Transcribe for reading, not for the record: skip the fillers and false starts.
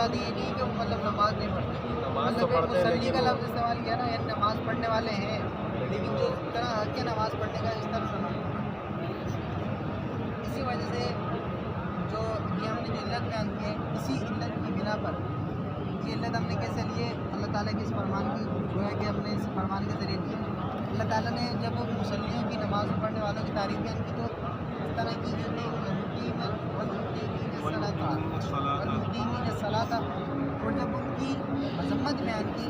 मुराद ये नहीं कि वो मतलब नमाज नहीं पढ़ते, नमाज तो मतलब पढ़ते हैं मुसल्ली लेकिन का वो लफ्ज़ इस्तेमाल किया ना, यानी नमाज पढ़ने वाले हैं, लेकिन जो इतना हक है नमाज पढ़ने का इस तरह से नहीं पढ़ते। इसी वजह से जो ये हमने जो इल्लत बयान की है, इसी इल्लत की बिना पर ये इल्लत हमने कैसे लिए, अल्लाह ताला के इस फरमान की जो है कि हमने इस फरमान के ज़रिए की। अल्लाह ताला ने जब मुसल्लियों की नमाज़ पढ़ने वालों की तारीफ़ बयान की तो इस तरह की सलाता और जब उनकी मज़म्मत बयान की